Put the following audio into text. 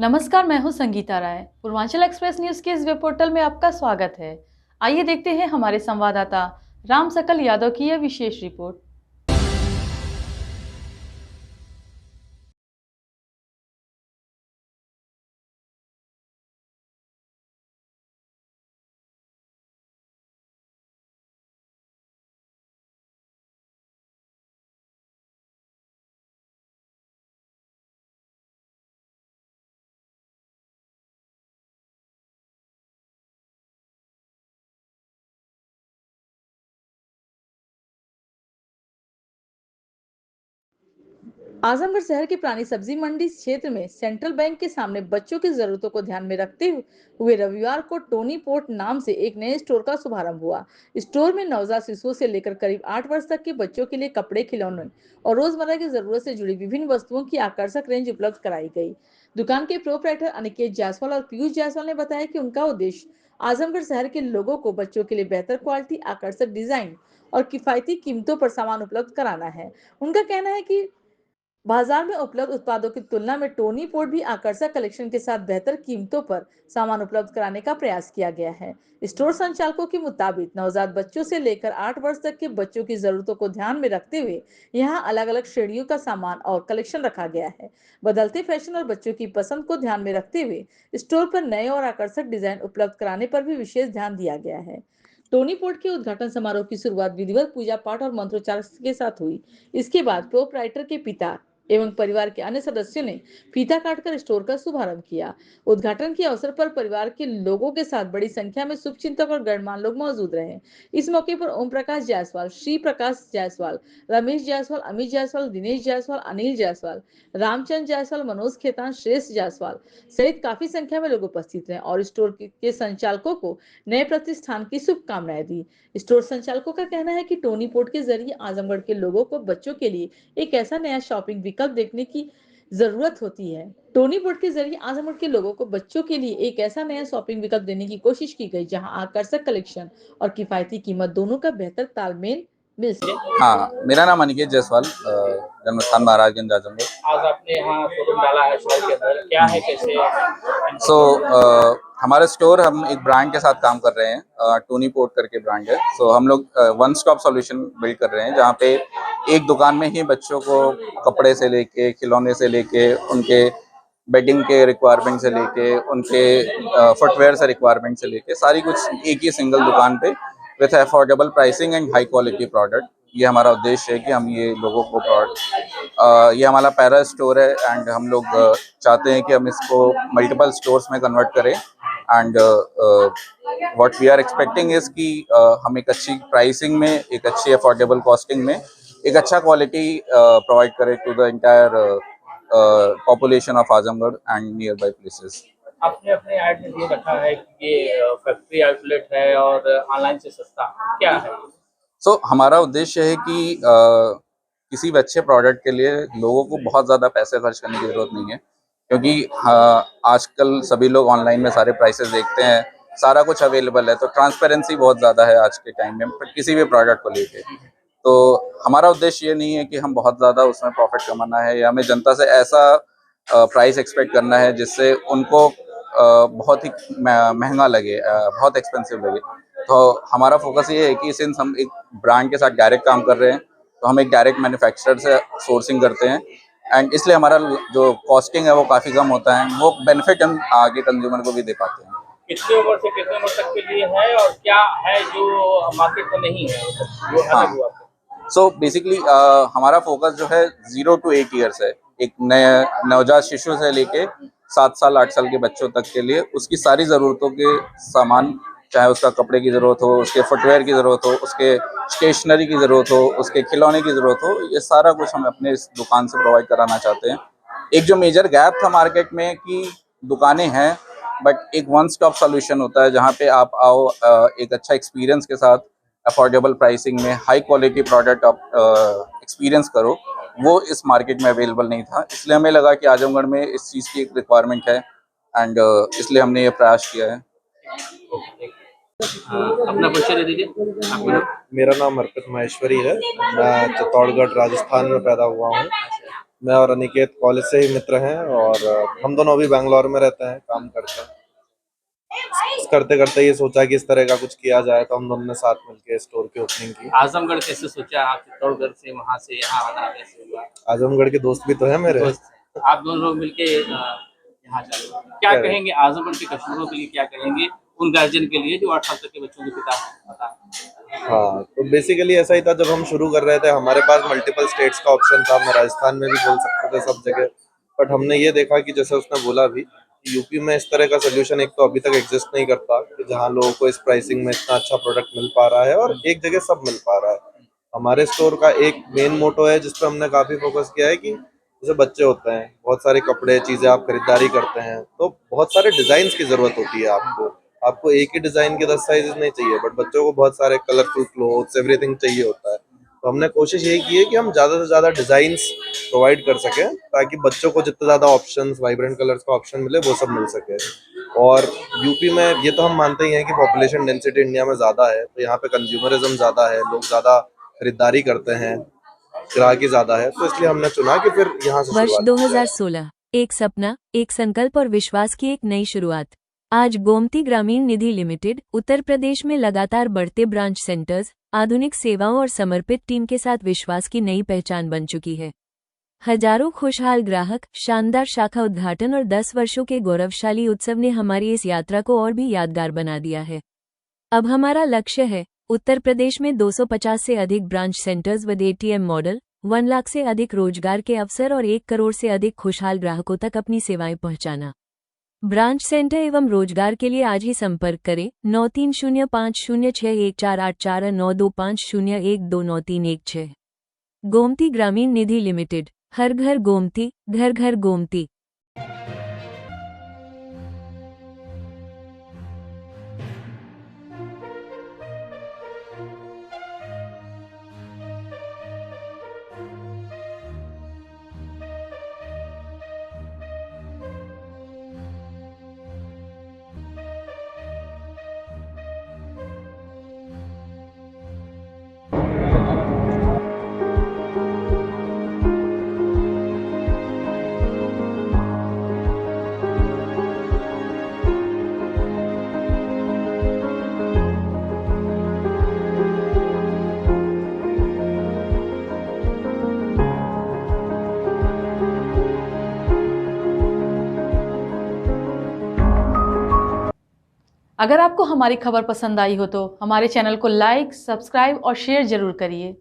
नमस्कार, मैं हूं संगीता राय। पूर्वांचल एक्सप्रेस न्यूज के इस वेब पोर्टल में आपका स्वागत है। आइए देखते हैं हमारे संवाददाता राम सकल यादव की यह विशेष रिपोर्ट। आजमगढ़ शहर की पुरानी सब्जी मंडी क्षेत्र में सेंट्रल बैंक के सामने बच्चों की जरूरतों को ध्यान में रखते हुए रविवार को टोनी पोर्ट नाम से एक नए स्टोर का शुभारंभ हुआ। स्टोर में नवजात शिशुओं से लेकर करीब 8 वर्ष तक के बच्चों के लिए कपड़े, खिलौने और रोजमर्रा की जरूरत से जुड़ी विभिन्न वस्तुओं की आकर्षक रेंज उपलब्ध कराई गई। दुकान के प्रोप्राइटर अनिकेत जायसवाल और पीयूष जायसवाल ने बताया कि उनका उद्देश्य आजमगढ़ शहर के लोगों को बच्चों के लिए बेहतर क्वालिटी, आकर्षक डिजाइन और किफायती कीमतों पर सामान उपलब्ध कराना है। उनका कहना है कि बाजार में उपलब्ध उत्पादों की तुलना में टोनी पोर्ट भी आकर्षक कलेक्शन के साथ बेहतर कीमतों पर सामान उपलब्ध कराने का प्रयास किया गया है। स्टोर संचालकों के मुताबिक नवजात बच्चों से लेकर 8 वर्ष तक के बच्चों की जरूरतों को ध्यान में रखते हुए यहाँ अलग अलग श्रेणियों का सामान और कलेक्शन रखा गया है। बदलते फैशन और बच्चों की पसंद को ध्यान में रखते हुए स्टोर पर नए और आकर्षक डिजाइन उपलब्ध कराने पर भी विशेष ध्यान दिया गया है। टोनी पोर्ट के उद्घाटन समारोह की शुरुआत विधिवत पूजा पाठ और मंत्रोच्चार के साथ हुई। इसके बाद प्रोप्राइटर के पिता एवं परिवार के अन्य सदस्यों ने फीता काटकर स्टोर का शुभारंभ किया। उद्घाटन के अवसर पर परिवार के लोगों के साथ बड़ी संख्या में शुभचिंतक और गणमान्य लोग मौजूद रहे। इस मौके पर ओम प्रकाश जायसवाल, श्री प्रकाश जायसवाल, रमेश जायसवाल, अमित जायसवाल, दिनेश जायसवाल, अनिल जायसवाल, रामचंद्र जायसवाल, मनोज खेतान, श्रेष्ठ जायसवाल सहित काफी संख्या में लोग उपस्थित रहे और स्टोर के संचालकों को नए प्रतिष्ठान की शुभकामनाएं दी। स्टोर संचालकों का कहना है कि टोनी पोर्ट के जरिए आजमगढ़ के लोगों को बच्चों के लिए एक ऐसा नया शॉपिंग विकल्प देखने की जरूरत होती है। टोनी पोर्ट के जरिए आजमगढ़ के लोगों को बच्चों के लिए एक ऐसा नया शॉपिंग विकल्प देने की कोशिश की गई जहां आकर्षक कलेक्शन और किफायती कीमत दोनों का बेहतर तालमेल मिल सके। हाँ, मेरा नाम अनिकेत जायसवाल, जन्म स्थान महाराजगंज आजमगढ़। आज आपने यहाँ शोरूम डाला है शहर के अंदर, क्या है, कैसे? सो हमारा स्टोर, हम एक ब्रांड के साथ काम कर रहे हैं, टोनी पोर्ट करके ब्रांड है। सो हम लोग वन स्टॉप सॉल्यूशन बिल्ड कर रहे हैं, जहाँ पे एक दुकान में ही बच्चों को कपड़े से लेके, खिलौने से लेके, उनके बेडिंग के रिक्वायरमेंट से लेके, उनके फुटवेयर से रिक्वायरमेंट से लेके सारी कुछ एक ही सिंगल दुकान पे with affordable pricing and high quality product. ये हमारा उद्देश्य है कि हम ये लोगों को ये हमारा पैरा स्टोर है एंड हम लोग चाहते हैं कि हम इसको मल्टीपल स्टोर्स में कन्वर्ट करें। And what we are expecting is कि हम एक अच्छी प्राइसिंग में, एक अच्छी अफोर्डेबल कॉस्टिंग में एक अच्छा क्वालिटी प्रोवाइड करें to the entire population of Azamgarh and nearby places. आपने अपने ऐड में दिए रखा है कि ये फैक्ट्री आउटलेट है और ऑनलाइन से सस्ता, क्या है? हमारा उद्देश्य है कि किसी भी अच्छे प्रोडक्ट के लिए लोगों को बहुत ज़्यादा पैसे खर्च करने की ज़रूरत नहीं है, क्योंकि आजकल सभी लोग ऑनलाइन में सारे प्राइसेस देखते हैं, सारा कुछ अवेलेबल है, तो ट्रांसपेरेंसी बहुत ज़्यादा है आज के टाइम में किसी भी प्रोडक्ट को लेके। तो हमारा उद्देश्य ये नहीं है कि हम बहुत ज़्यादा उसमें प्रॉफिट कमाना है या हमें जनता से ऐसा प्राइस एक्सपेक्ट करना है जिससे उनको बहुत ही महंगा लगे, बहुत एक्सपेंसिव लगे। तो हमारा फोकस ये है कि सिंस हम एक ब्रांड के साथ डायरेक्ट काम कर रहे हैं, तो हम एक डायरेक्ट मैन्युफैक्चरर से सोर्सिंग करते हैं एंड इसलिए हमारा जो कॉस्टिंग है वो काफ़ी कम होता है, वो बेनिफिट हम आगे कंज्यूमर को भी दे पाते हैं। कितने उम्र से कितने उम्र तक के लिए है और क्या है जो मार्केट में नहीं है, वो हाँ, अलग हुआ? सो बेसिकली हमारा फोकस जो है 0 to 8 ईयर्स है। एक नए नवजात शिशु से लेके 7 साल 8 साल के बच्चों तक के लिए उसकी सारी ज़रूरतों के सामान, चाहे उसका कपड़े की ज़रूरत हो, उसके फुटवेयर की ज़रूरत हो, उसके स्टेशनरी की ज़रूरत हो, उसके खिलौने की ज़रूरत हो, ये सारा कुछ हम अपने इस दुकान से प्रोवाइड कराना चाहते हैं। एक जो मेजर गैप था मार्केट में कि दुकानें हैं बट एक वन स्टॉप सॉल्यूशन होता है जहाँ पे आप आओ, एक अच्छा एक्सपीरियंस के साथ अफोर्डेबल प्राइसिंग में हाई क्वालिटी प्रोडक्ट आप एक्सपीरियंस करो, वो इस मार्केट में अवेलेबल नहीं था। इसलिए हमें लगा कि आजमगढ़ में इस चीज़ की एक रिक्वायरमेंट है एंड इसलिए हमने ये प्रयास किया है। अपना परिचय दे दीजिए। मेरा नाम अर्पित माहेश्वरी है। मैं चित्तौड़गढ़ राजस्थान में पैदा हुआ हूँ। मैं और अनिकेत कॉलेज से ही मित्र हैं और हम दोनों अभी बैंगलोर में रहते हैं, काम करते हैं। करते करते ये सोचा कि इस तरह का कुछ किया जाए, तो हम दोनों ने साथ मिलकर स्टोर की ओपनिंग की। आजमगढ़ कैसे सोचा, आप चित्तौड़गढ़ से वहाँ से यहाँ आना कैसे हुआ? आजमगढ़ के दोस्त भी तो हैं मेरे। दोस्त आप दोनों लोग मिलके यहाँ चले, क्या कहेंगे आजमगढ़ के कस्टमरों के लिए, क्या कहेंगे उन गार्जियन के लिए जो 8 साल तक के बच्चों के पिता हैं? हाँ, तो बेसिकली ऐसा ही था, जब हम शुरू कर रहे थे हमारे पास मल्टीपल स्टेट्स का ऑप्शन था, हम राजस्थान में भी खोल सकते थे सब जगह, बट हमने ये देखा कि जैसे उसने बोला भी, यूपी में इस तरह का सोल्यूशन एक तो अभी तक एग्जिस्ट नहीं करता कि जहाँ लोगों को इस प्राइसिंग में इतना अच्छा प्रोडक्ट मिल पा रहा है और एक जगह सब मिल पा रहा है। हमारे स्टोर का एक मेन मोटो है जिस पर हमने काफी फोकस किया है कि जैसे बच्चे होते हैं, बहुत सारे कपड़े चीजें आप खरीदारी करते हैं, तो बहुत सारे डिजाइन की जरूरत होती है आपको। आपको एक ही डिजाइन के 10 साइजेस नहीं चाहिए, बट बच्चों को बहुत सारे कलरफुल क्लोथ्स एवरीथिंग चाहिए होता है। तो हमने कोशिश यही की है कि हम ज्यादा से ज्यादा डिजाइन्स प्रोवाइड कर सकें ताकि बच्चों को जितना ज्यादा ऑप्शंस, वाइब्रेंट कलर्स का ऑप्शन मिले, वो सब मिल सके। और यूपी में ये तो हम मानते ही हैं कि पॉपुलेशन डेंसिटी इंडिया में ज्यादा है, तो यहाँ पे कंज्यूमरिज्म ज्यादा है, लोग ज्यादा खरीदारी करते हैं, ग्राहकी ज्यादा है, तो इसलिए हमने चुना कि फिर यहाँ से वर्ष शुरुआत की जाए। 2016, एक सपना, एक संकल्प और विश्वास की एक नई शुरुआत। आज गोमती ग्रामीण निधि लिमिटेड उत्तर प्रदेश में लगातार बढ़ते ब्रांच सेंटर्स, आधुनिक सेवाओं और समर्पित टीम के साथ विश्वास की नई पहचान बन चुकी है। हजारों खुशहाल ग्राहक, शानदार शाखा उद्घाटन और 10 वर्षों के गौरवशाली उत्सव ने हमारी इस यात्रा को और भी यादगार बना दिया है। अब हमारा लक्ष्य है उत्तर प्रदेश में 250 से अधिक ब्रांच सेंटर्स व एटीएम मॉडल, 1 लाख से अधिक रोजगार के अवसर और 1 करोड़ से अधिक खुशहाल ग्राहकों तक अपनी सेवाएं पहुंचाना। ब्रांच सेंटर एवं रोजगार के लिए आज ही संपर्क करें 9305061484 9250129316। गोमती ग्रामीण निधि लिमिटेड, हर घर गोमती, घर घर गोमती। अगर आपको हमारी खबर पसंद आई हो तो हमारे चैनल को लाइक, सब्सक्राइब और शेयर जरूर करिए।